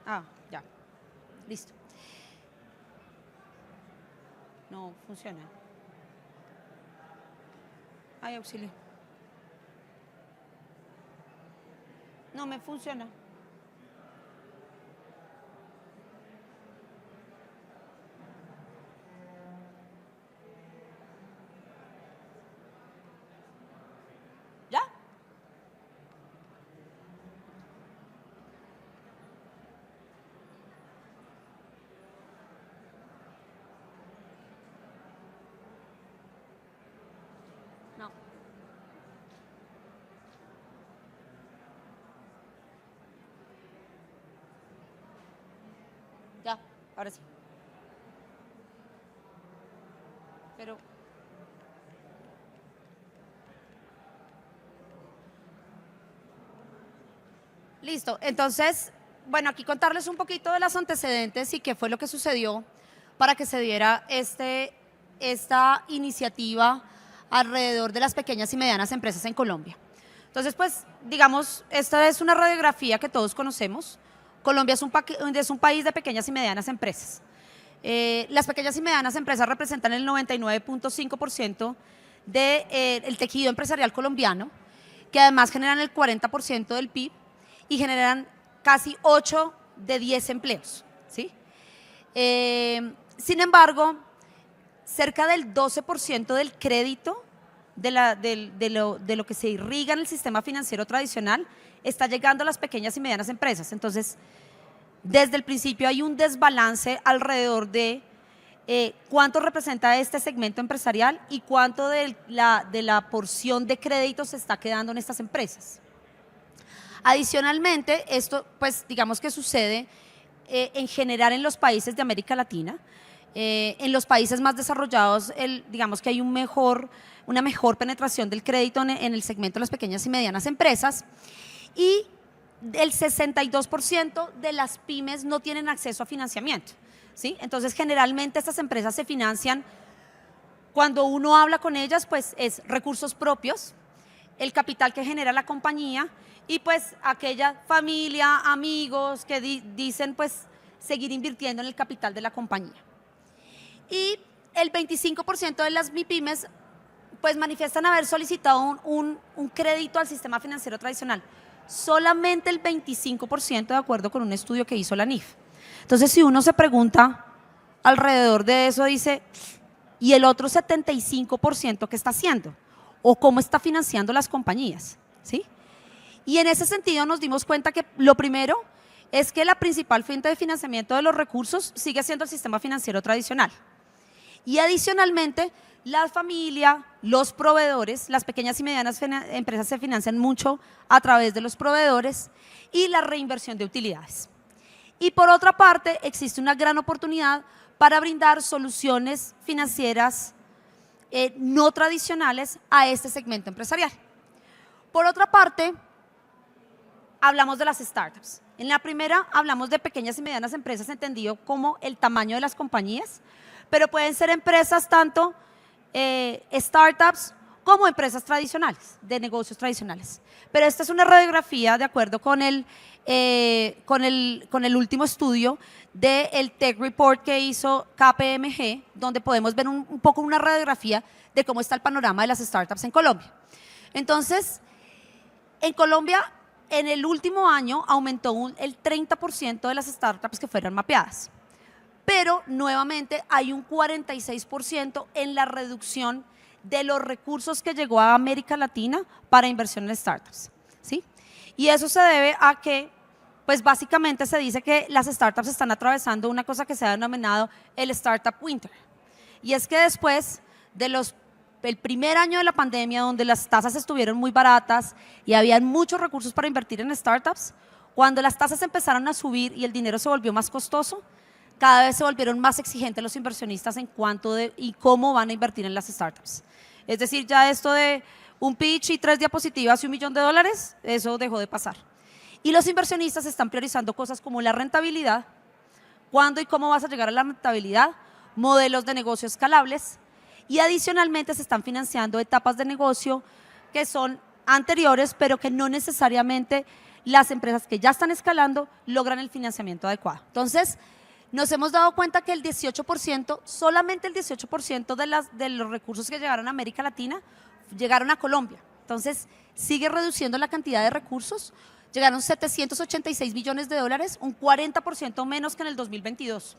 Ah, ya. Listo. No funciona. Ay, auxilio. No me funciona. ¿Ya? No. Ya, ahora sí. Pero listo. Entonces, bueno, aquí contarles un poquito de los antecedentes y qué fue lo que sucedió para que se diera esta iniciativa alrededor de las pequeñas y medianas empresas en Colombia. Entonces, pues, digamos, esta es una radiografía que todos conocemos. Colombia es un país de pequeñas y medianas empresas. Las pequeñas y medianas empresas representan el 99.5% del tejido empresarial colombiano, que además generan el 40% del PIB y generan casi 8 de 10 empleos, ¿sí? Sin embargo, cerca del 12% del crédito de lo que se irriga en el sistema financiero tradicional está llegando a las pequeñas y medianas empresas. Entonces, desde el principio hay un desbalance alrededor de cuánto representa este segmento empresarial y cuánto de la porción de crédito se está quedando en estas empresas. Adicionalmente, esto pues digamos que sucede en general en los países de América Latina. En los países más desarrollados, digamos que hay una mejor penetración del crédito en el segmento de las pequeñas y medianas empresas, y el 62% de las pymes no tienen acceso a financiamiento, ¿sí? Entonces, generalmente estas empresas se financian, cuando uno habla con ellas, pues es recursos propios, el capital que genera la compañía y pues aquella familia, amigos que dicen pues seguir invirtiendo en el capital de la compañía. Y el 25% de las MIPYMES pues manifiestan haber solicitado un crédito al sistema financiero tradicional. Solamente el 25% de acuerdo con un estudio que hizo la NIF. Entonces, si uno se pregunta alrededor de eso, dice, ¿y el otro 75% qué está haciendo? ¿O cómo está financiando las compañías? ¿Sí? Y en ese sentido nos dimos cuenta que lo primero es que la principal fuente de financiamiento de los recursos sigue siendo el sistema financiero tradicional. Y adicionalmente, la familia, los proveedores, las pequeñas y medianas empresas se financian mucho a través de los proveedores y la reinversión de utilidades. Y por otra parte, existe una gran oportunidad para brindar soluciones financieras no tradicionales a este segmento empresarial. Por otra parte, hablamos de las startups. En la primera hablamos de pequeñas y medianas empresas entendido como el tamaño de las compañías, pero pueden ser empresas tanto startups como empresas tradicionales, de negocios tradicionales. Pero esta es una radiografía de acuerdo con el último estudio del Tech Report que hizo KPMG, donde podemos ver un poco una radiografía de cómo está el panorama de las startups en Colombia. Entonces, en Colombia, en el último año aumentó el 30% de las startups que fueron mapeadas. Pero nuevamente hay un 46% en la reducción de los recursos que llegó a América Latina para inversión en startups, ¿sí? Y eso se debe a que, pues básicamente se dice que las startups están atravesando una cosa que se ha denominado el Startup Winter. Y es que después del primer año de la pandemia, donde las tasas estuvieron muy baratas y habían muchos recursos para invertir en startups, cuando las tasas empezaron a subir y el dinero se volvió más costoso, cada vez se volvieron más exigentes los inversionistas en cuanto de y cómo van a invertir en las startups. Es decir, ya esto de un pitch y 3 diapositivas y $1 millón, eso dejó de pasar. Y los inversionistas están priorizando cosas como la rentabilidad, cuándo y cómo vas a llegar a la rentabilidad, modelos de negocio escalables, y adicionalmente se están financiando etapas de negocio que son anteriores, pero que no necesariamente las empresas que ya están escalando logran el financiamiento adecuado. Entonces, nos hemos dado cuenta que el 18%, solamente el 18% de los recursos que llegaron a América Latina llegaron a Colombia. Entonces, sigue reduciendo la cantidad de recursos. Llegaron 786 millones de dólares, un 40% menos que en el 2022.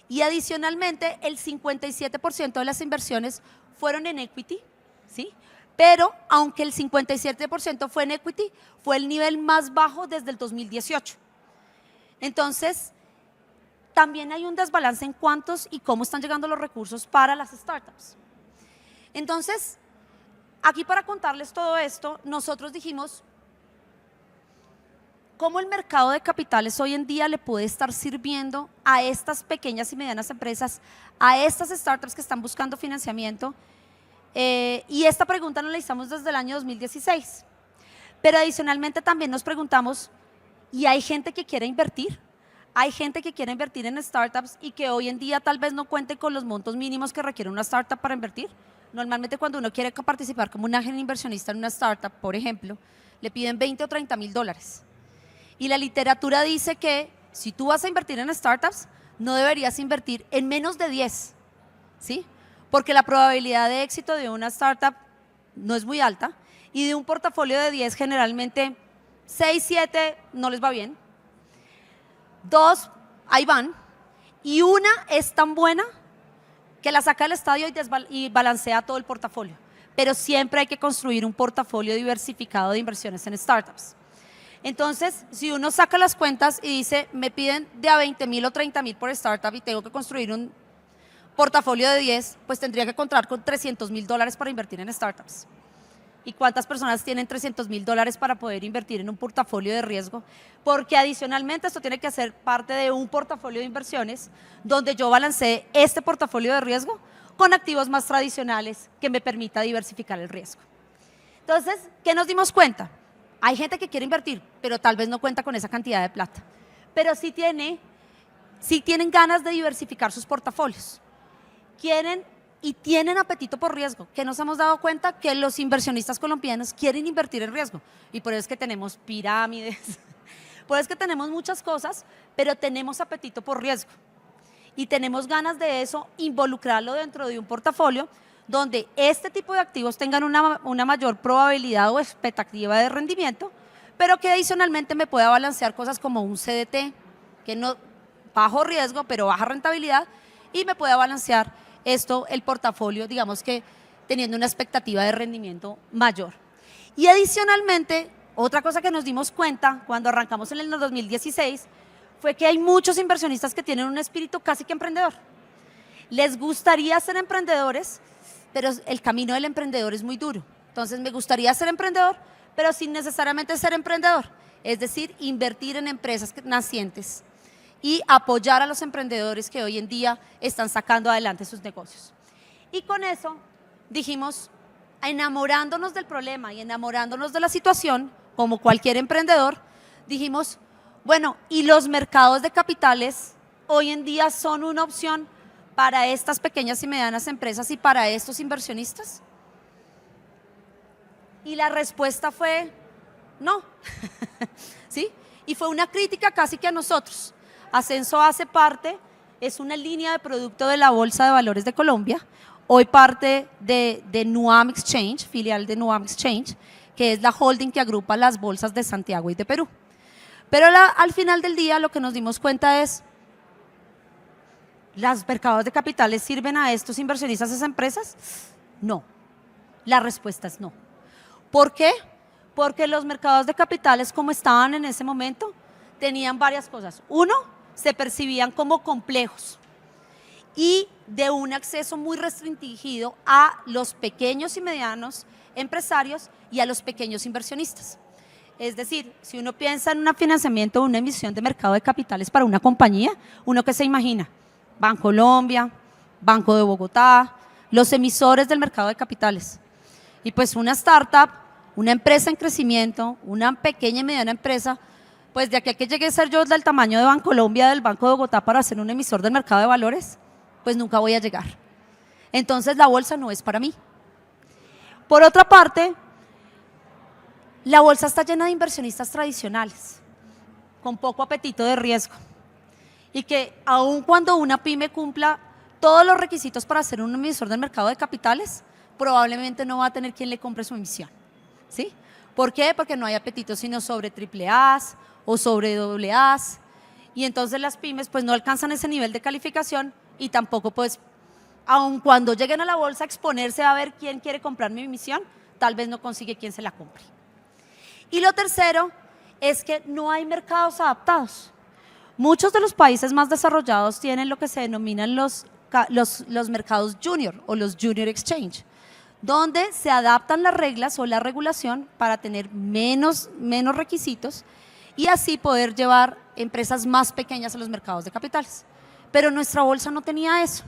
Y adicionalmente, el 57% de las inversiones fueron en equity, ¿sí? Pero, aunque el 57% fue en equity, fue el nivel más bajo desde el 2018. Entonces, también hay un desbalance en cuántos y cómo están llegando los recursos para las startups. Entonces, aquí para contarles todo esto, nosotros dijimos cómo el mercado de capitales hoy en día le puede estar sirviendo a estas pequeñas y medianas empresas, a estas startups que están buscando financiamiento. Y esta pregunta nos la hicimos desde el año 2016. Pero adicionalmente también nos preguntamos, ¿y hay gente que quiere invertir? Hay gente que quiere invertir en startups y que hoy en día tal vez no cuente con los montos mínimos que requiere una startup para invertir. Normalmente cuando uno quiere participar como un ángel inversionista en una startup, por ejemplo, le piden 20 o 30 mil dólares. Y la literatura dice que si tú vas a invertir en startups, no deberías invertir en menos de 10, ¿sí? Porque la probabilidad de éxito de una startup no es muy alta y de un portafolio de 10 generalmente 6, 7 no les va bien. 2, ahí van, y una es tan buena que la saca del estadio y balancea todo el portafolio. Pero siempre hay que construir un portafolio diversificado de inversiones en startups. Entonces, si uno saca las cuentas y dice, me piden de a 20 mil o 30 mil por startup y tengo que construir un portafolio de 10, pues tendría que contar con 300 mil dólares para invertir en startups. ¿Y cuántas personas tienen 300 mil dólares para poder invertir en un portafolio de riesgo? Porque adicionalmente esto tiene que ser parte de un portafolio de inversiones donde yo balancee este portafolio de riesgo con activos más tradicionales que me permita diversificar el riesgo. Entonces, ¿qué nos dimos cuenta? Hay gente que quiere invertir, pero tal vez no cuenta con esa cantidad de plata. Pero sí tienen ganas de diversificar sus portafolios. Tienen apetito por riesgo, que nos hemos dado cuenta que los inversionistas colombianos quieren invertir en riesgo y por eso es que tenemos pirámides, por eso es que tenemos muchas cosas, pero tenemos apetito por riesgo y tenemos ganas de eso, involucrarlo dentro de un portafolio donde este tipo de activos tengan una mayor probabilidad o expectativa de rendimiento, pero que adicionalmente me pueda balancear cosas como un CDT, que no bajo riesgo, pero baja rentabilidad, y me pueda balancear el portafolio, digamos que teniendo una expectativa de rendimiento mayor. Y adicionalmente, otra cosa que nos dimos cuenta cuando arrancamos en el 2016 fue que hay muchos inversionistas que tienen un espíritu casi que emprendedor. Les gustaría ser emprendedores, pero el camino del emprendedor es muy duro. Entonces, me gustaría ser emprendedor, pero sin necesariamente ser emprendedor. Es decir, invertir en empresas nacientes y apoyar a los emprendedores que hoy en día están sacando adelante sus negocios. Y con eso dijimos, enamorándonos del problema y enamorándonos de la situación, como cualquier emprendedor, dijimos, bueno, ¿y los mercados de capitales hoy en día son una opción para estas pequeñas y medianas empresas y para estos inversionistas? Y la respuesta fue no, ¿sí? Y fue una crítica casi que a nosotros. Ascenso hace parte, es una línea de producto de la Bolsa de Valores de Colombia, hoy parte de Nuam Exchange, filial de Nuam Exchange, que es la holding que agrupa las bolsas de Santiago y de Perú. Pero al final del día lo que nos dimos cuenta es, ¿los mercados de capitales sirven a estos inversionistas, a esas empresas? No, la respuesta es no. ¿Por qué? Porque los mercados de capitales, como estaban en ese momento, tenían varias cosas. Uno, se percibían como complejos y de un acceso muy restringido a los pequeños y medianos empresarios y a los pequeños inversionistas. Es decir, si uno piensa en un financiamiento o una emisión de mercado de capitales para una compañía, ¿uno qué se imagina? Bancolombia, Banco de Bogotá, los emisores del mercado de capitales. Y pues una startup, una empresa en crecimiento, una pequeña y mediana empresa, pues de aquí a que llegue a ser yo del tamaño de Bancolombia, del Banco de Bogotá para ser un emisor del mercado de valores, pues nunca voy a llegar. Entonces la bolsa no es para mí. Por otra parte, La bolsa está llena de inversionistas tradicionales, con poco apetito de riesgo, y que aun cuando una pyme cumpla todos los requisitos para ser un emisor del mercado de capitales, probablemente no va a tener quien le compre su emisión, ¿sí? ¿Por qué? Porque no hay apetito sino sobre triple A's o sobre doble A's, y entonces las pymes pues no alcanzan ese nivel de calificación y tampoco pues, aun cuando lleguen a la bolsa a exponerse a ver quién quiere comprar mi emisión, tal vez no consigue quien se la compre. Y lo tercero es que no hay mercados adaptados. Muchos de los países más desarrollados tienen lo que se denominan los mercados junior o los junior exchange, donde se adaptan las reglas o la regulación para tener menos requisitos y así poder llevar empresas más pequeñas a los mercados de capitales. Pero nuestra bolsa no tenía eso.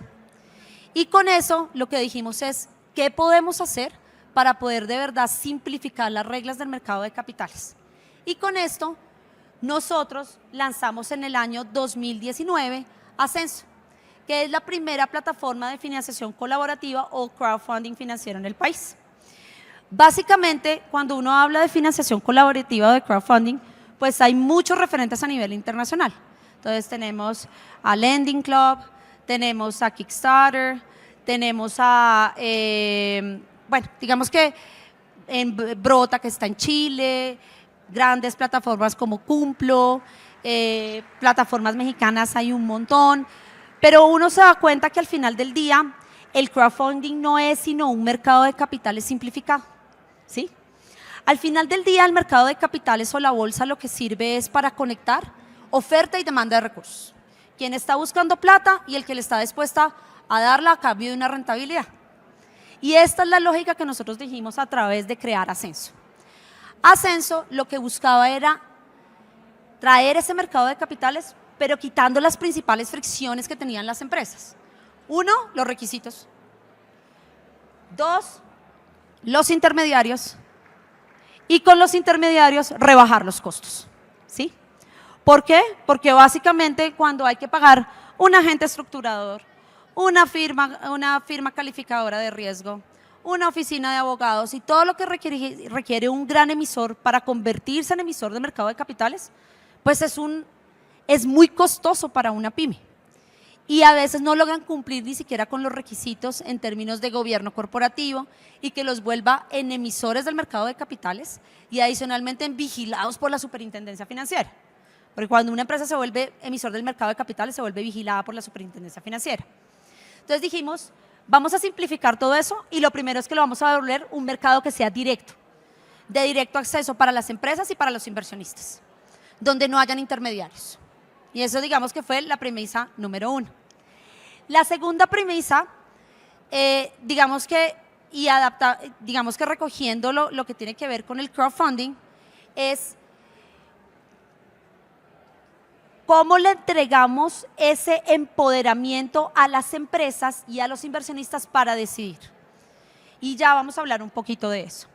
Y con eso lo que dijimos es, ¿qué podemos hacer para poder de verdad simplificar las reglas del mercado de capitales? Y con esto nosotros lanzamos en el año 2019 Ascenso, que es la primera plataforma de financiación colaborativa o crowdfunding financiero en el país. Básicamente, cuando uno habla de financiación colaborativa o de crowdfunding, pues hay muchos referentes a nivel internacional. Entonces tenemos a Lending Club, tenemos a Kickstarter, tenemos a, bueno, digamos que en Brota, que está en Chile, grandes plataformas como Cumplo, plataformas mexicanas hay un montón, pero uno se da cuenta que al final del día el crowdfunding no es sino un mercado de capitales simplificado, ¿sí? Al final del día el mercado de capitales o la bolsa lo que sirve es para conectar oferta y demanda de recursos. Quien está buscando plata y el que le está dispuesta a darla a cambio de una rentabilidad. Y esta es la lógica que nosotros dijimos a través de crear Ascenso. Ascenso lo que buscaba era traer ese mercado de capitales, pero quitando las principales fricciones que tenían las empresas. Uno, los requisitos. Dos, los intermediarios. Y con los intermediarios rebajar los costos, ¿sí? ¿Por qué? Porque básicamente cuando hay que pagar un agente estructurador, una firma calificadora de riesgo, una oficina de abogados y todo lo que requiere un gran emisor para convertirse en emisor de mercado de capitales, pues es muy costoso para una pyme. Y a veces no logran cumplir ni siquiera con los requisitos en términos de gobierno corporativo y que los vuelva en emisores del mercado de capitales y adicionalmente en vigilados por la superintendencia financiera. Porque cuando una empresa se vuelve emisor del mercado de capitales, se vuelve vigilada por la superintendencia financiera. Entonces dijimos, vamos a simplificar todo eso y lo primero es que lo vamos a volver un mercado que sea directo, de directo acceso para las empresas y para los inversionistas, donde no hayan intermediarios. Y eso digamos que fue la premisa número 1. La segunda premisa, digamos que recogiendo lo que tiene que ver con el crowdfunding, es cómo le entregamos ese empoderamiento a las empresas y a los inversionistas para decidir. Y ya vamos a hablar un poquito de eso.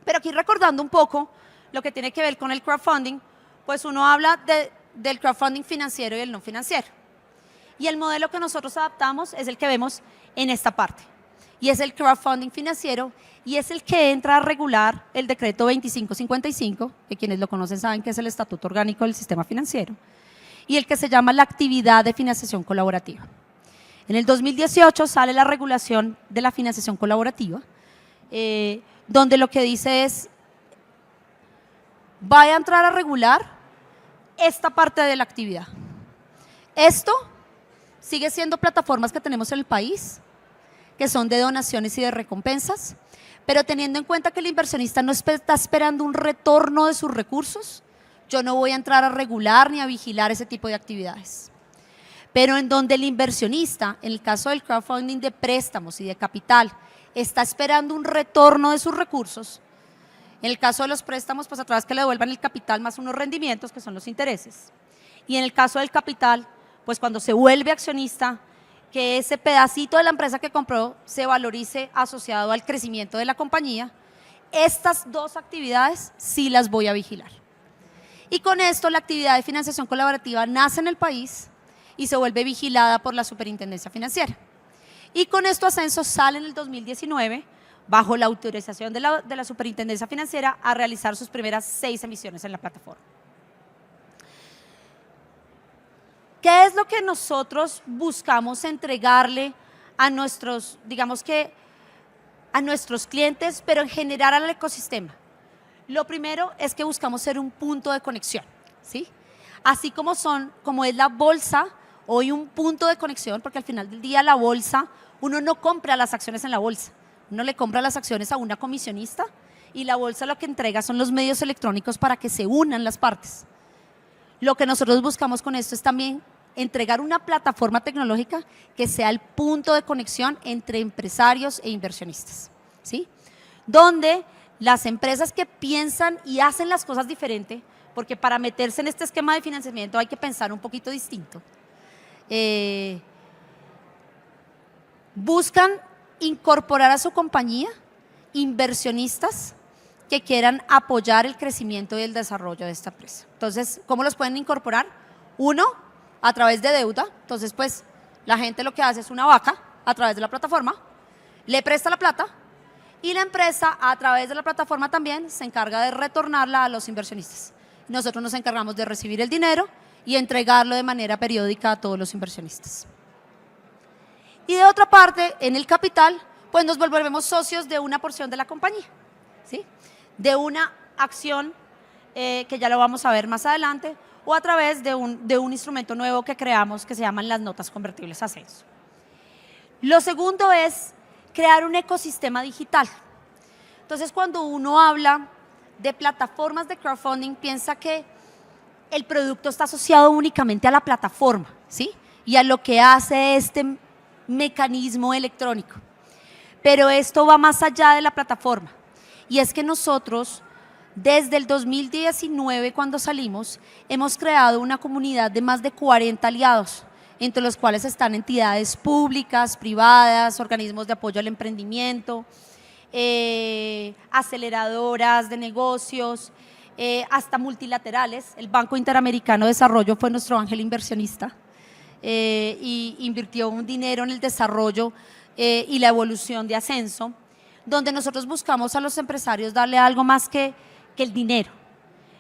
Pero aquí recordando un poco lo que tiene que ver con el crowdfunding, pues uno habla del crowdfunding financiero y el no financiero. Y el modelo que nosotros adaptamos es el que vemos en esta parte. Y es el crowdfunding financiero y es el que entra a regular el decreto 2555, que quienes lo conocen saben que es el estatuto orgánico del sistema financiero, y el que se llama la actividad de financiación colaborativa. En el 2018 sale la regulación de la financiación colaborativa, donde lo que dice es, va a entrar a regular esta parte de la actividad. Esto sigue siendo plataformas que tenemos en el país, que son de donaciones y de recompensas, pero teniendo en cuenta que el inversionista no está esperando un retorno de sus recursos, yo no voy a entrar a regular ni a vigilar ese tipo de actividades. Pero en donde el inversionista, en el caso del crowdfunding de préstamos y de capital, está esperando un retorno de sus recursos, en el caso de los préstamos, pues a través que le devuelvan el capital más unos rendimientos, que son los intereses. Y en el caso del capital, pues cuando se vuelve accionista, que ese pedacito de la empresa que compró se valorice asociado al crecimiento de la compañía. Estas dos actividades sí las voy a vigilar. Y con esto la actividad de financiación colaborativa nace en el país y se vuelve vigilada por la superintendencia financiera. Y con esto Ascenso sale en el 2019 bajo la autorización de la Superintendencia Financiera, a realizar sus primeras 6 emisiones en la plataforma. ¿Qué es lo que nosotros buscamos entregarle a nuestros, digamos que, a nuestros clientes, pero en general al ecosistema? Lo primero es que buscamos ser un punto de conexión, ¿sí? Así como es la bolsa, hoy un punto de conexión, porque al final del día la bolsa, uno no compra las acciones en la bolsa, uno le compra las acciones a una comisionista y la bolsa lo que entrega son los medios electrónicos para que se unan las partes. Lo que nosotros buscamos con esto es también entregar una plataforma tecnológica que sea el punto de conexión entre empresarios e inversionistas, ¿sí? Donde las empresas que piensan y hacen las cosas diferente, porque para meterse en este esquema de financiamiento hay que pensar un poquito distinto, buscan incorporar a su compañía inversionistas que quieran apoyar el crecimiento y el desarrollo de esta empresa. Entonces, ¿cómo los pueden incorporar? Uno, a través de deuda. Entonces, pues, la gente lo que hace es una vaca a través de la plataforma, le presta la plata y la empresa, a través de la plataforma también, se encarga de retornarla a los inversionistas. Nosotros nos encargamos de recibir el dinero y entregarlo de manera periódica a todos los inversionistas. Y de otra parte, en el capital, pues nos volvemos socios de una porción de la compañía, ¿sí? De una acción que ya lo vamos a ver más adelante, o a través de un instrumento nuevo que creamos que se llaman las notas convertibles Ascenso. Lo segundo es crear un ecosistema digital. Entonces, cuando uno habla de plataformas de crowdfunding, piensa que el producto está asociado únicamente a la plataforma, ¿sí? Y a lo que hace este mecanismo electrónico. Pero esto va más allá de la plataforma. Y es que nosotros, desde el 2019, cuando salimos, hemos creado una comunidad de más de 40 aliados, entre los cuales están entidades públicas, privadas, organismos de apoyo al emprendimiento, aceleradoras de negocios, hasta multilaterales. El Banco Interamericano de Desarrollo fue nuestro ángel inversionista y invirtió un dinero en el desarrollo y la evolución de Ascenso, donde nosotros buscamos a los empresarios darle algo más que el dinero,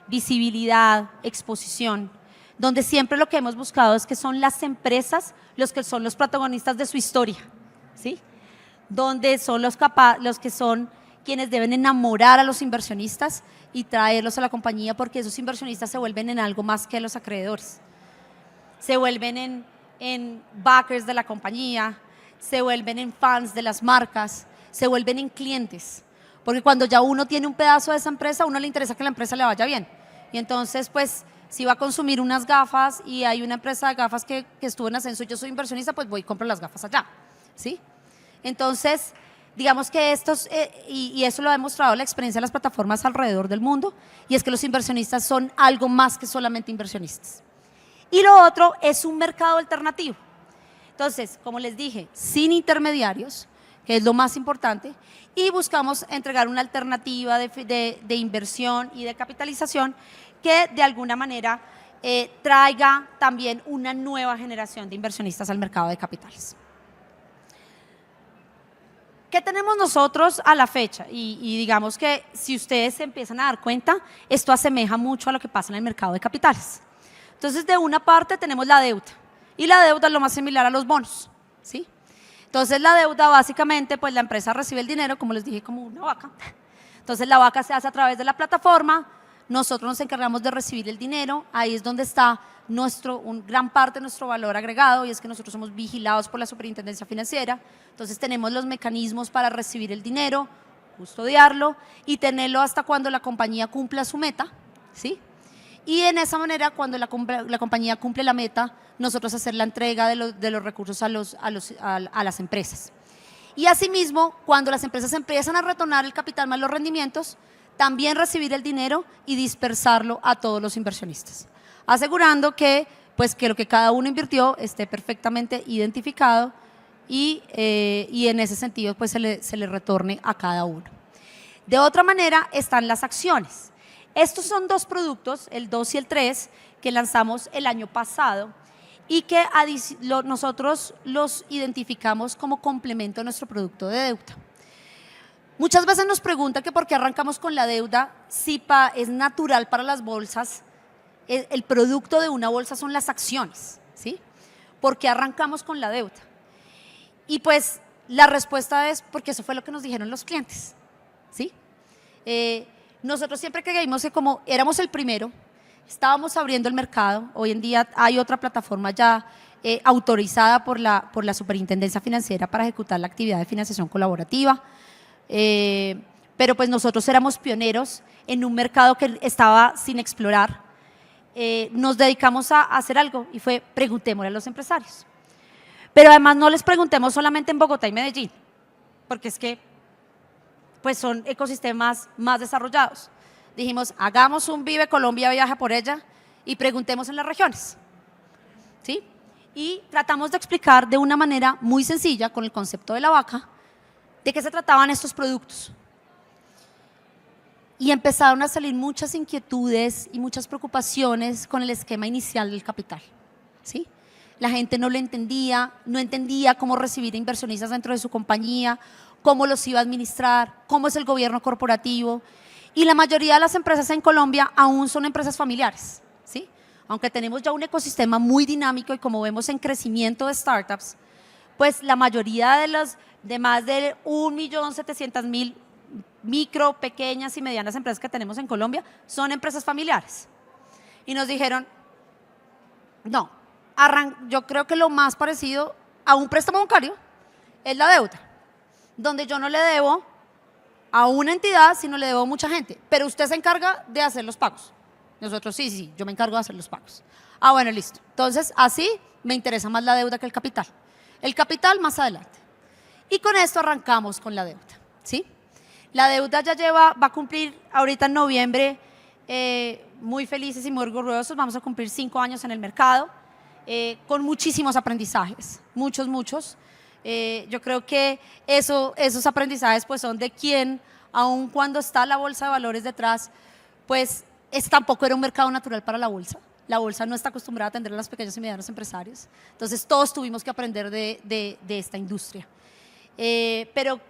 visibilidad, exposición, donde siempre lo que hemos buscado es que son las empresas los que son los protagonistas de su historia, ¿sí? Donde son los que son quienes deben enamorar a los inversionistas y traerlos a la compañía, porque esos inversionistas se vuelven en algo más que los acreedores, se vuelven en backers de la compañía, se vuelven en fans de las marcas, se vuelven en clientes, porque cuando ya uno tiene un pedazo de esa empresa, a uno le interesa que la empresa le vaya bien. Y entonces, pues, si va a consumir unas gafas y hay una empresa de gafas que estuvo en Ascenso y yo soy inversionista, pues voy y compro las gafas allá, ¿sí? Entonces, digamos que y eso lo ha demostrado la experiencia de las plataformas alrededor del mundo, y es que los inversionistas son algo más que solamente inversionistas. Y lo otro es un mercado alternativo. Entonces, como les dije, sin intermediarios, que es lo más importante, y buscamos entregar una alternativa de inversión y de capitalización que de alguna manera traiga también una nueva generación de inversionistas al mercado de capitales. ¿Qué tenemos nosotros a la fecha? Y digamos que si ustedes se empiezan a dar cuenta, esto asemeja mucho a lo que pasa en el mercado de capitales. Entonces, de una parte tenemos la deuda, y la deuda es lo más similar a los bonos, ¿sí? Entonces, la deuda básicamente, pues la empresa recibe el dinero, como les dije, como una vaca. Entonces, la vaca se hace a través de la plataforma, nosotros nos encargamos de recibir el dinero, ahí es donde está gran parte de nuestro valor agregado, y es que nosotros somos vigilados por la Superintendencia Financiera. Entonces, tenemos los mecanismos para recibir el dinero, custodiarlo y tenerlo hasta cuando la compañía cumpla su meta, ¿sí? Y en esa manera, cuando la compañía cumple la meta, nosotros hacer la entrega de los recursos a las empresas. Y asimismo, cuando las empresas empiezan a retornar el capital más los rendimientos, también recibir el dinero y dispersarlo a todos los inversionistas, asegurando que lo que cada uno invirtió esté perfectamente identificado y en ese sentido pues se le retorne a cada uno. De otra manera están las acciones. Estos son 2 productos, el 2 y el 3, que lanzamos el año pasado y que nosotros los identificamos como complemento a nuestro producto de deuda. Muchas veces nos preguntan que por qué arrancamos con la deuda, si es natural para las bolsas, el producto de una bolsa son las acciones, ¿sí? ¿Por qué arrancamos con la deuda? Y pues la respuesta es porque eso fue lo que nos dijeron los clientes, ¿sí? Nosotros siempre creímos que como éramos el primero, estábamos abriendo el mercado. Hoy en día hay otra plataforma ya autorizada por la Superintendencia Financiera para ejecutar la actividad de financiación colaborativa, pero pues nosotros éramos pioneros en un mercado que estaba sin explorar. Nos dedicamos a hacer algo y fue preguntémosle a los empresarios. Pero además no les preguntemos solamente en Bogotá y Medellín, porque es que pues son ecosistemas más desarrollados. Dijimos, hagamos un Vive Colombia, viaja por ella y preguntemos en las regiones, ¿sí? Y tratamos de explicar de una manera muy sencilla, con el concepto de la vaca, de qué se trataban estos productos. Y empezaron a salir muchas inquietudes y muchas preocupaciones con el esquema inicial del capital, ¿sí? La gente no lo entendía, no entendía cómo recibir inversionistas dentro de su compañía, cómo los iba a administrar, cómo es el gobierno corporativo. Y la mayoría de las empresas en Colombia aún son empresas familiares, ¿sí? Aunque tenemos ya un ecosistema muy dinámico y como vemos en crecimiento de startups, pues la mayoría de más de 1.700.000 micro, pequeñas y medianas empresas que tenemos en Colombia son empresas familiares. Y nos dijeron, no, yo creo que lo más parecido a un préstamo bancario es la deuda, donde yo no le debo a una entidad, sino le debo a mucha gente, pero usted se encarga de hacer los pagos. Nosotros sí, yo me encargo de hacer los pagos. Ah, bueno, listo. Entonces, así me interesa más la deuda que el capital. El capital más adelante. Y con esto arrancamos con la deuda, ¿sí? La deuda ya va a cumplir ahorita en noviembre, muy felices y muy orgullosos, vamos a cumplir 5 años en el mercado, con muchísimos aprendizajes, muchos. Yo creo que esos aprendizajes pues son de quien, aun cuando está la bolsa de valores detrás, pues tampoco era un mercado natural para la bolsa. La bolsa no está acostumbrada a atender a los pequeños y medianos empresarios. Entonces todos tuvimos que aprender de esta industria. Pero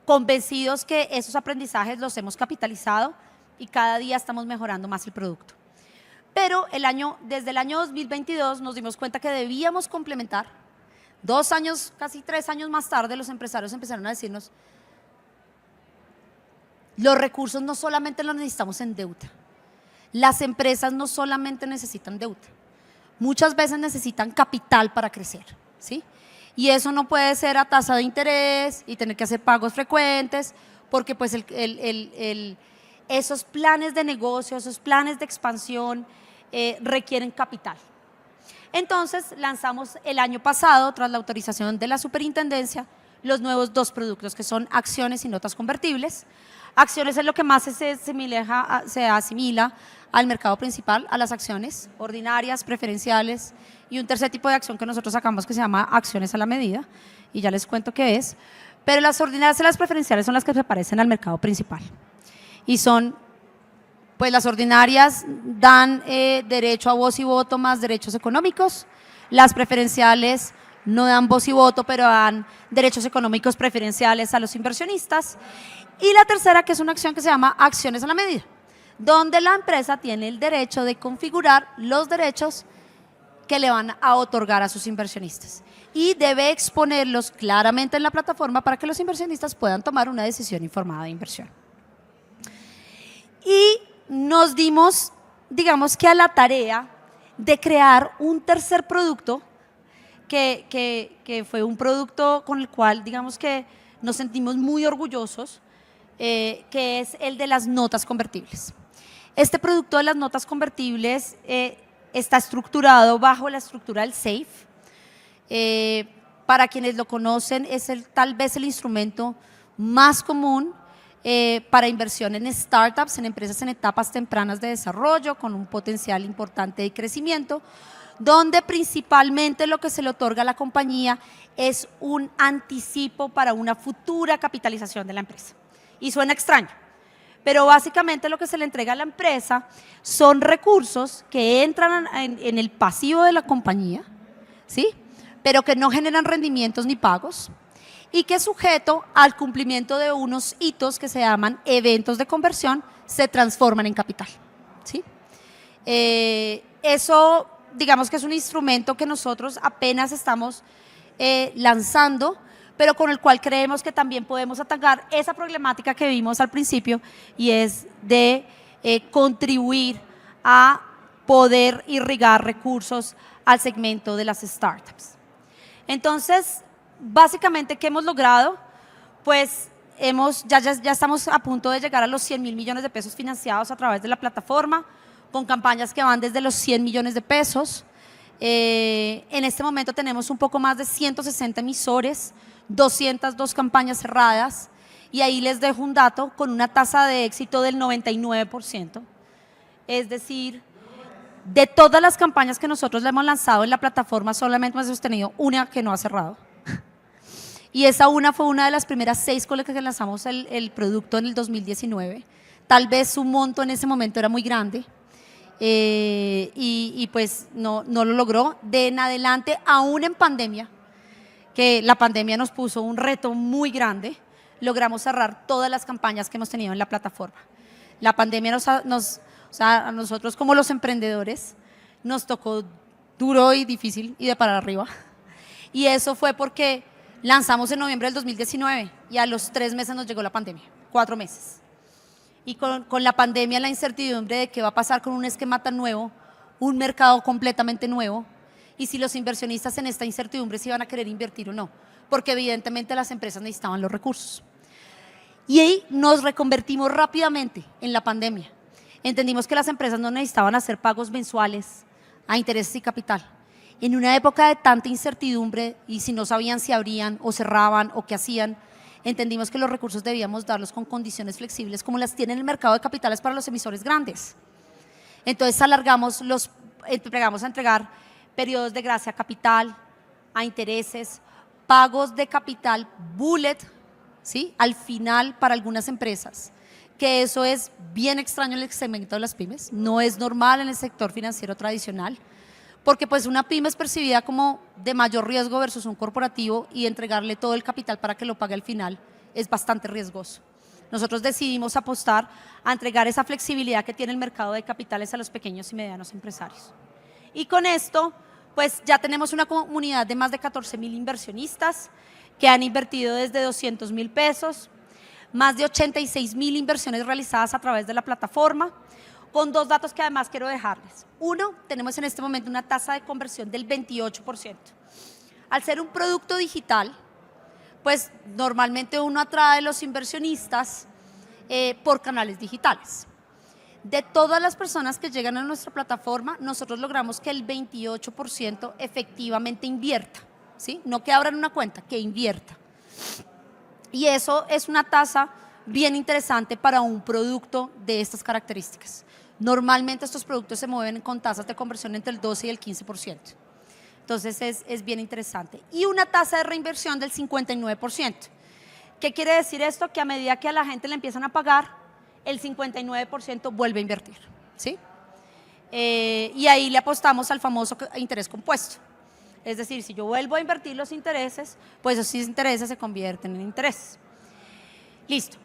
convencidos que esos aprendizajes los hemos capitalizado y cada día estamos mejorando más el producto. Pero desde el año 2022 nos dimos cuenta que debíamos complementar. 2 años, casi 3 años más tarde, los empresarios empezaron a decirnos, los recursos no solamente los necesitamos en deuda, las empresas no solamente necesitan deuda, muchas veces necesitan capital para crecer, ¿sí? Y eso no puede ser a tasa de interés y tener que hacer pagos frecuentes, porque pues esos planes de negocio, esos planes de expansión requieren capital. Entonces lanzamos el año pasado, tras la autorización de la Superintendencia, los nuevos 2 productos que son acciones y notas convertibles. Acciones es lo que más se asimila al mercado principal, a las acciones ordinarias, preferenciales y un tercer tipo de acción que nosotros sacamos que se llama acciones a la medida y ya les cuento qué es. Pero las ordinarias y las preferenciales son las que se parecen al mercado principal y son, pues las ordinarias dan derecho a voz y voto más derechos económicos, las preferenciales no dan voz y voto, pero dan derechos económicos preferenciales a los inversionistas. Y la tercera, que es una acción que se llama acciones a la medida, donde la empresa tiene el derecho de configurar los derechos que le van a otorgar a sus inversionistas y debe exponerlos claramente en la plataforma para que los inversionistas puedan tomar una decisión informada de inversión. Y nos dimos, digamos que a la tarea de crear un tercer producto que fue un producto con el cual, digamos que nos sentimos muy orgullosos, que es el de las notas convertibles. Este producto de las notas convertibles está estructurado bajo la estructura del SAFE. Para quienes lo conocen, es tal vez el instrumento más común para inversión en startups, en empresas en etapas tempranas de desarrollo, con un potencial importante de crecimiento, donde principalmente lo que se le otorga a la compañía es un anticipo para una futura capitalización de la empresa. Y suena extraño, pero básicamente lo que se le entrega a la empresa son recursos que entran en el pasivo de la compañía, ¿sí? Pero que no generan rendimientos ni pagos y que sujeto al cumplimiento de unos hitos que se llaman eventos de conversión, se transforman en capital, ¿sí? Eso, digamos que es un instrumento que nosotros apenas estamos lanzando, pero con el cual creemos que también podemos atacar esa problemática que vimos al principio, y es de contribuir a poder irrigar recursos al segmento de las startups. Entonces, básicamente, ¿qué hemos logrado? Pues ya estamos a punto de llegar a los 100.000 millones de pesos financiados a través de la plataforma, con campañas que van desde los 100 millones de pesos. En este momento tenemos un poco más de 160 emisores, 202 campañas cerradas, y ahí les dejo un dato con una tasa de éxito del 99%. Es decir, de todas las campañas que nosotros le hemos lanzado en la plataforma, solamente hemos tenido una que no ha cerrado. Y esa una fue una de las primeras 6 con las que lanzamos el producto en el 2019. Tal vez su monto en ese momento era muy grande y pues no lo logró. De en adelante, aún en pandemia, que la pandemia nos puso un reto muy grande, logramos cerrar todas las campañas que hemos tenido en la plataforma. La pandemia a nosotros como los emprendedores nos tocó duro y difícil y de para arriba. Y eso fue porque lanzamos en noviembre del 2019 y a los 3 meses nos llegó la pandemia, 4 meses. Y con la pandemia, la incertidumbre de qué va a pasar con un esquema tan nuevo, un mercado completamente nuevo, y si los inversionistas en esta incertidumbre se iban a querer invertir o no, porque evidentemente las empresas necesitaban los recursos. Y ahí nos reconvertimos rápidamente en la pandemia. Entendimos que las empresas no necesitaban hacer pagos mensuales a intereses y capital. En una época de tanta incertidumbre, y si no sabían si abrían o cerraban o qué hacían, entendimos que los recursos debíamos darlos con condiciones flexibles como las tiene el mercado de capitales para los emisores grandes. Entonces empezamos a entregar periodos de gracia a capital, a intereses, pagos de capital bullet, ¿sí? Al final para algunas empresas, que eso es bien extraño en el segmento de las pymes, no es normal en el sector financiero tradicional, porque pues una pyme es percibida como de mayor riesgo versus un corporativo, y entregarle todo el capital para que lo pague al final es bastante riesgoso. Nosotros decidimos apostar a entregar esa flexibilidad que tiene el mercado de capitales a los pequeños y medianos empresarios. Y con esto, pues ya tenemos una comunidad de más de 14.000 inversionistas que han invertido desde 200.000 pesos, más de 86.000 inversiones realizadas a través de la plataforma, con 2 datos que además quiero dejarles. Uno, tenemos en este momento una tasa de conversión del 28%. Al ser un producto digital, pues normalmente uno atrae a los inversionistas por canales digitales. De todas las personas que llegan a nuestra plataforma, nosotros logramos que el 28% efectivamente invierta, ¿sí? No que abran una cuenta, que invierta. Y eso es una tasa bien interesante para un producto de estas características. Normalmente estos productos se mueven con tasas de conversión entre el 12 y el 15%. Entonces es bien interesante. Y una tasa de reinversión del 59%. ¿Qué quiere decir esto? Que a medida que a la gente le empiezan a pagar, el 59% vuelve a invertir, ¿sí? Y ahí le apostamos al famoso interés compuesto. Es decir, si yo vuelvo a invertir los intereses, pues esos intereses se convierten en intereses. Listo.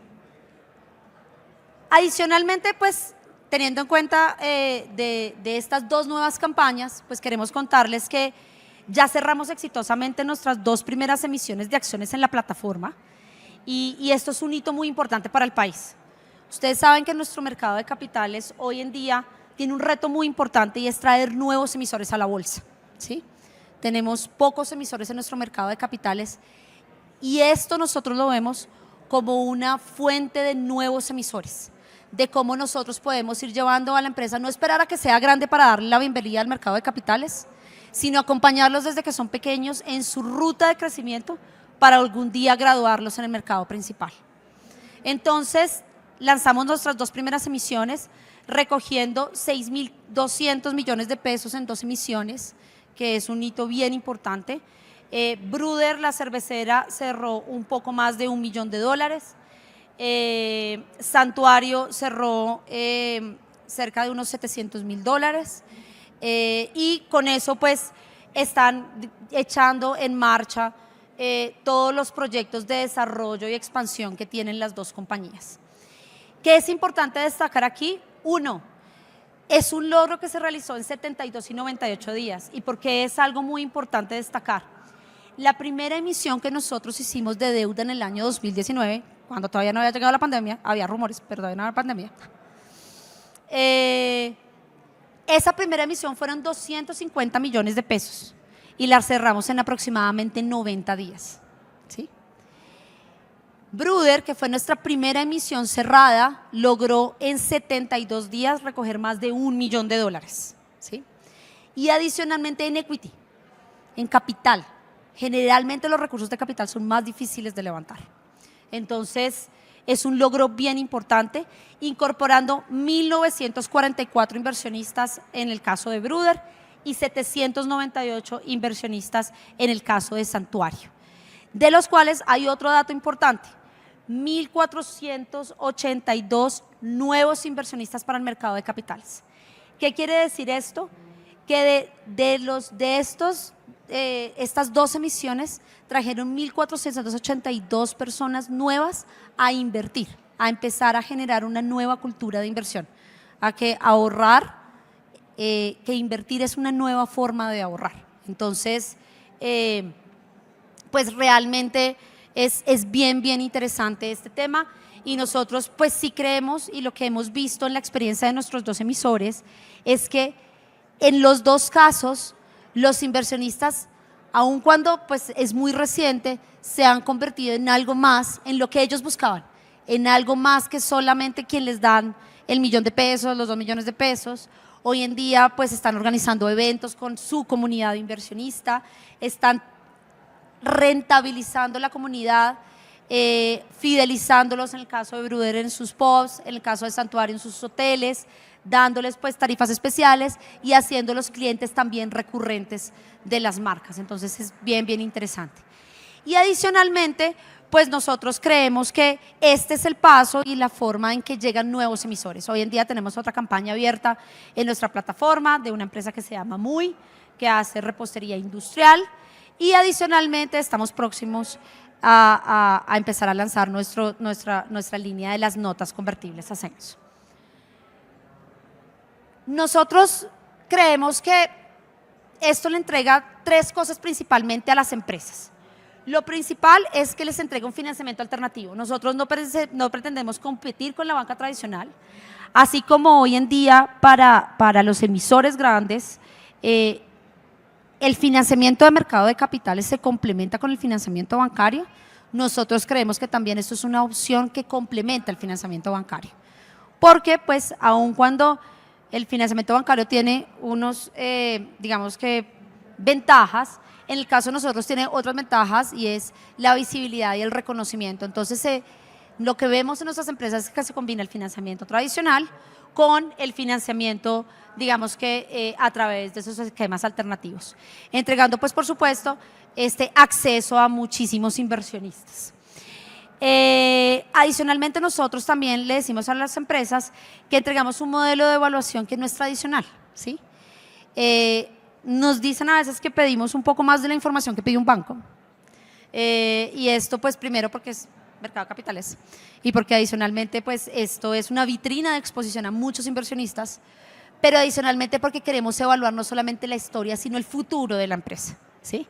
Adicionalmente, pues, teniendo en cuenta de estas 2 nuevas campañas, pues queremos contarles que ya cerramos exitosamente nuestras 2 primeras emisiones de acciones en la plataforma, y esto es un hito muy importante para el país. Ustedes saben que nuestro mercado de capitales hoy en día tiene un reto muy importante, y es traer nuevos emisores a la bolsa, ¿sí? Tenemos pocos emisores en nuestro mercado de capitales, y esto nosotros lo vemos como una fuente de nuevos emisores, de cómo nosotros podemos ir llevando a la empresa, no esperar a que sea grande para darle la bienvenida al mercado de capitales, sino acompañarlos desde que son pequeños en su ruta de crecimiento para algún día graduarlos en el mercado principal. Entonces, lanzamos nuestras 2 primeras emisiones, recogiendo 6.200 millones de pesos en 2 emisiones, que es un hito bien importante. Bruder, la cervecera, cerró un poco más de $1 millón. Santuario cerró cerca de unos $700.000. Y con eso pues están echando en marcha todos los proyectos de desarrollo y expansión que tienen las dos compañías. ¿Qué es importante destacar aquí? Uno, es un logro que se realizó en 72 y 98 días. ¿Y por qué es algo muy importante destacar? La primera emisión que nosotros hicimos de deuda en el año 2019, cuando todavía no había llegado la pandemia, había rumores, pero todavía no había pandemia. Esa primera emisión fueron 250 millones de pesos y la cerramos en aproximadamente 90 días. ¿Sí? Bruder, que fue nuestra primera emisión cerrada, logró en 72 días recoger más de $1 millón. ¿Sí? Y adicionalmente en equity, en capital. Generalmente los recursos de capital son más difíciles de levantar. Entonces, es un logro bien importante, incorporando 1.944 inversionistas en el caso de Bruder y 798 inversionistas en el caso de Santuario. De los cuales hay otro dato importante, 1.482 nuevos inversionistas para el mercado de capitales. ¿Qué quiere decir esto? Que estas dos emisiones trajeron 1.482 personas nuevas a invertir, a empezar a generar una nueva cultura de inversión, a que ahorrar, que invertir es una nueva forma de ahorrar. Entonces, pues realmente es bien interesante este tema y nosotros pues sí creemos, y lo que hemos visto en la experiencia de nuestros dos emisores es que en los dos casos los inversionistas, aun cuando pues es muy reciente, se han convertido en algo más, en lo que ellos buscaban, en algo más que solamente quien les dan el $1 millón, los $2 millones. Hoy en día pues están organizando eventos con su comunidad de inversionista, están rentabilizando la comunidad, fidelizándolos en el caso de Bruder en sus pubs, en el caso de Santuario en sus hoteles, dándoles pues tarifas especiales y haciéndolos clientes también recurrentes de las marcas. Entonces es bien interesante. Y adicionalmente, pues nosotros creemos que este es el paso y la forma en que llegan nuevos emisores. Hoy en día tenemos otra campaña abierta en nuestra plataforma de una empresa que se llama Muy, que hace repostería industrial, y adicionalmente estamos próximos a empezar a lanzar nuestra línea de las notas convertibles Ascenso. Nosotros creemos que esto le entrega tres cosas principalmente a las empresas. Lo principal es que les entrega un financiamiento alternativo. Nosotros no pretendemos competir con la banca tradicional, así como hoy en día para los emisores grandes, el financiamiento de mercado de capitales se complementa con el financiamiento bancario. Nosotros creemos que también esto es una opción que complementa el financiamiento bancario, porque pues aun cuando el financiamiento bancario tiene unos, digamos que, ventajas, en el caso de nosotros tiene otras ventajas y es la visibilidad y el reconocimiento. Entonces, lo que vemos en nuestras empresas es que se combina el financiamiento tradicional con el financiamiento, digamos que a través de esos esquemas alternativos, entregando pues por supuesto este acceso a muchísimos inversionistas. Adicionalmente nosotros también le decimos a las empresas que entregamos un modelo de evaluación que no es tradicional, ¿sí? Nos dicen a veces que pedimos un poco más de la información que pide un banco, y esto pues primero porque es mercado de capitales y porque adicionalmente pues esto es una vitrina de exposición a muchos inversionistas, pero adicionalmente porque queremos evaluar no solamente la historia sino el futuro de la empresa, ¿sí?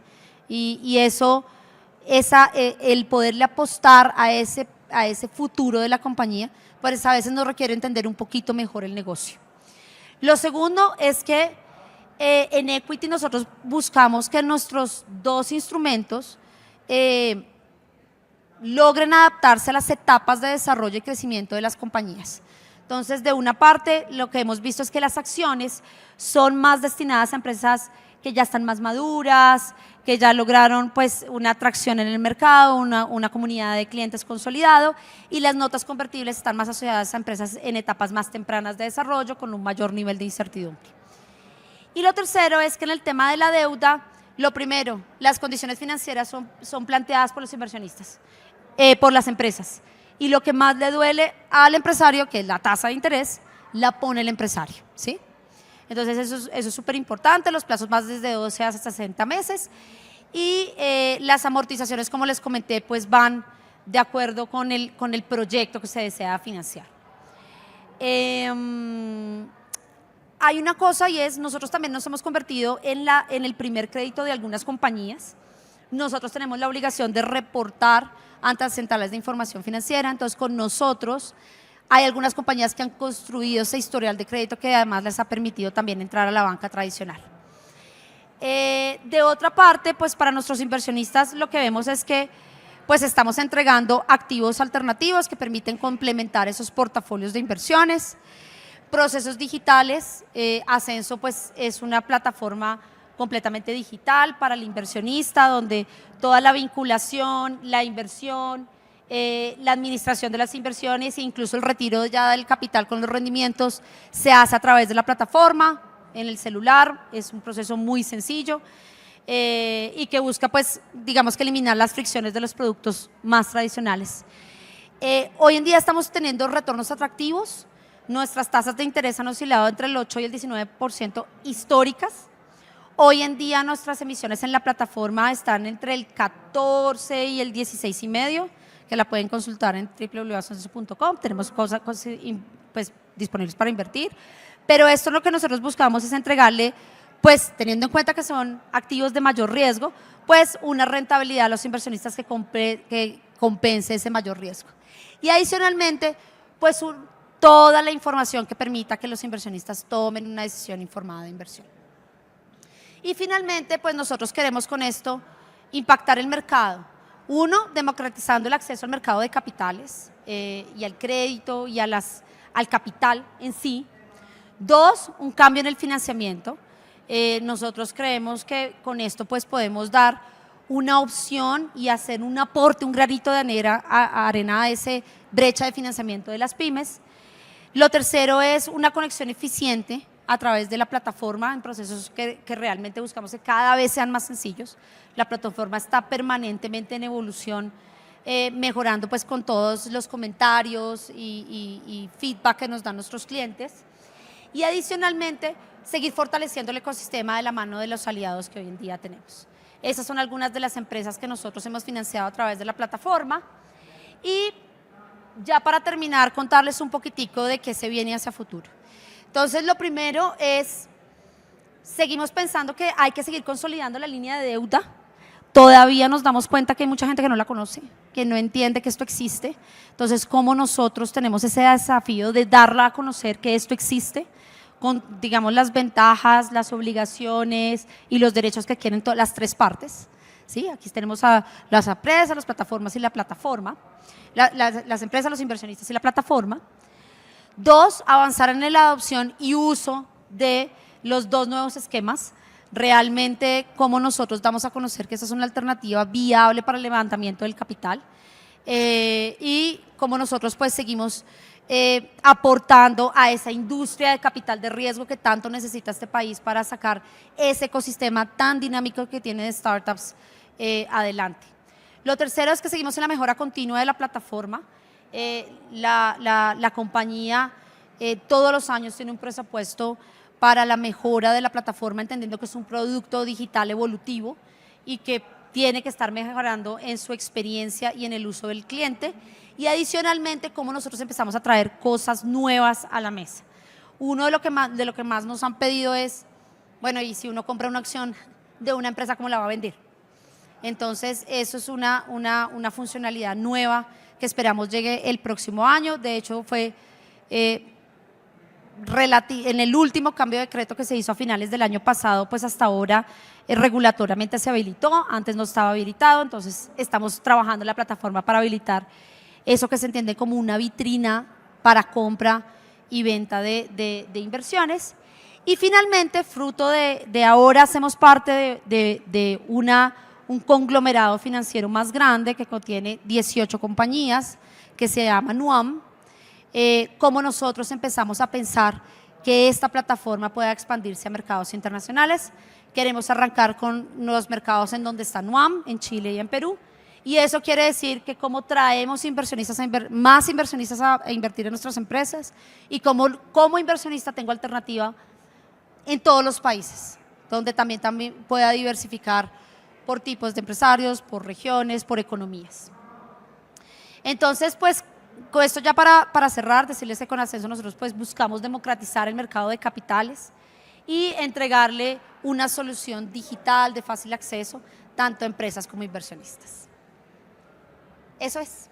Y eso, el poderle apostar a ese futuro de la compañía, pues a veces nos requiere entender un poquito mejor el negocio. Lo segundo es que en Equity nosotros buscamos que nuestros dos instrumentos logren adaptarse a las etapas de desarrollo y crecimiento de las compañías. Entonces, de una parte, lo que hemos visto es que las acciones son más destinadas a empresas que ya están más maduras, que ya lograron pues una atracción en el mercado, una comunidad de clientes consolidado, y las notas convertibles están más asociadas a empresas en etapas más tempranas de desarrollo con un mayor nivel de incertidumbre. Y lo tercero es que en el tema de la deuda, lo primero, las condiciones financieras son planteadas por los inversionistas, por las empresas, y lo que más le duele al empresario, que es la tasa de interés, la pone el empresario, ¿sí? Entonces eso es súper importante, los plazos más desde 12 hasta 60 meses, y las amortizaciones, como les comenté, pues van de acuerdo con el proyecto que se desea financiar. Hay una cosa y es, nosotros también nos hemos convertido en el primer crédito de algunas compañías. Nosotros tenemos la obligación de reportar ante las centrales de información financiera, entonces con nosotros hay algunas compañías que han construido ese historial de crédito que además les ha permitido también entrar a la banca tradicional. De otra parte, pues para nuestros inversionistas lo que vemos es que pues estamos entregando activos alternativos que permiten complementar esos portafolios de inversiones, procesos digitales. Ascenso pues es una plataforma completamente digital para el inversionista, donde toda la vinculación, la inversión, la administración de las inversiones e incluso el retiro ya del capital con los rendimientos se hace a través de la plataforma, en el celular. Es un proceso muy sencillo y que busca, pues, digamos que eliminar las fricciones de los productos más tradicionales. Hoy en día estamos teniendo retornos atractivos. Nuestras tasas de interés han oscilado entre el 8 y el 19% históricas. Hoy en día nuestras emisiones en la plataforma están entre el 14 y el 16,5%, que la pueden consultar en www.ascenso.com. Tenemos cosas pues, disponibles para invertir, pero esto lo que nosotros buscamos es entregarle, pues teniendo en cuenta que son activos de mayor riesgo, pues una rentabilidad a los inversionistas que compense ese mayor riesgo. Y adicionalmente, pues toda la información que permita que los inversionistas tomen una decisión informada de inversión. Y finalmente, pues nosotros queremos con esto impactar el mercado. Uno, democratizando el acceso al mercado de capitales y al crédito y al capital en sí. Dos, un cambio en el financiamiento. Nosotros creemos que con esto pues podemos dar una opción y hacer un aporte, un granito de arena a esa brecha de financiamiento de las pymes. Lo tercero es una conexión eficiente a través de la plataforma en procesos que realmente buscamos que cada vez sean más sencillos. La plataforma está permanentemente en evolución, mejorando pues con todos los comentarios y feedback que nos dan nuestros clientes. Y adicionalmente, seguir fortaleciendo el ecosistema de la mano de los aliados que hoy en día tenemos. Esas son algunas de las empresas que nosotros hemos financiado a través de la plataforma. Y ya para terminar, contarles un poquitico de qué se viene hacia futuro. Entonces, lo primero es, seguimos pensando que hay que seguir consolidando la línea de deuda. Todavía nos damos cuenta que hay mucha gente que no la conoce, que no entiende que esto existe. Entonces, ¿cómo nosotros tenemos ese desafío de darla a conocer que esto existe? Con, digamos, las ventajas, las obligaciones y los derechos que quieren las tres partes. ¿Sí? Aquí tenemos a las empresas, las plataformas y la plataforma. Las empresas, los inversionistas y la plataforma. Dos, avanzar en la adopción y uso de los dos nuevos esquemas. Realmente, cómo nosotros damos a conocer que esa es una alternativa viable para el levantamiento del capital y cómo nosotros pues seguimos aportando a esa industria de capital de riesgo que tanto necesita este país para sacar ese ecosistema tan dinámico que tiene de startups adelante. Lo tercero es que seguimos en la mejora continua de la plataforma. La compañía todos los años tiene un presupuesto para la mejora de la plataforma, entendiendo que es un producto digital evolutivo y que tiene que estar mejorando en su experiencia y en el uso del cliente. Y adicionalmente, cómo nosotros empezamos a traer cosas nuevas a la mesa. Uno de lo que más nos han pedido es, bueno, y si uno compra una acción de una empresa, ¿cómo la va a vender? Entonces, eso es una funcionalidad nueva que esperamos llegue el próximo año. De hecho, fue en el último cambio de decreto que se hizo a finales del año pasado, pues hasta ahora regulatoriamente se habilitó, antes no estaba habilitado, entonces estamos trabajando en la plataforma para habilitar eso que se entiende como una vitrina para compra y venta de inversiones. Y finalmente, fruto de ahora hacemos parte de un conglomerado financiero más grande que contiene 18 compañías que se llama NUAM. Cómo nosotros empezamos a pensar que esta plataforma pueda expandirse a mercados internacionales. Queremos arrancar con los mercados en donde está NUAM, en Chile y en Perú. Y eso quiere decir que cómo traemos más inversionistas a invertir en nuestras empresas y como inversionista tengo alternativa en todos los países, donde también pueda diversificar por tipos de empresarios, por regiones, por economías. Entonces, pues, con esto ya para cerrar, decirles que con Ascenso nosotros pues buscamos democratizar el mercado de capitales y entregarle una solución digital de fácil acceso tanto a empresas como inversionistas. Eso es.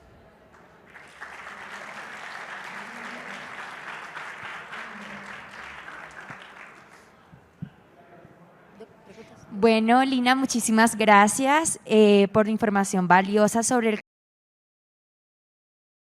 Bueno, Lina, muchísimas gracias por la información valiosa sobre el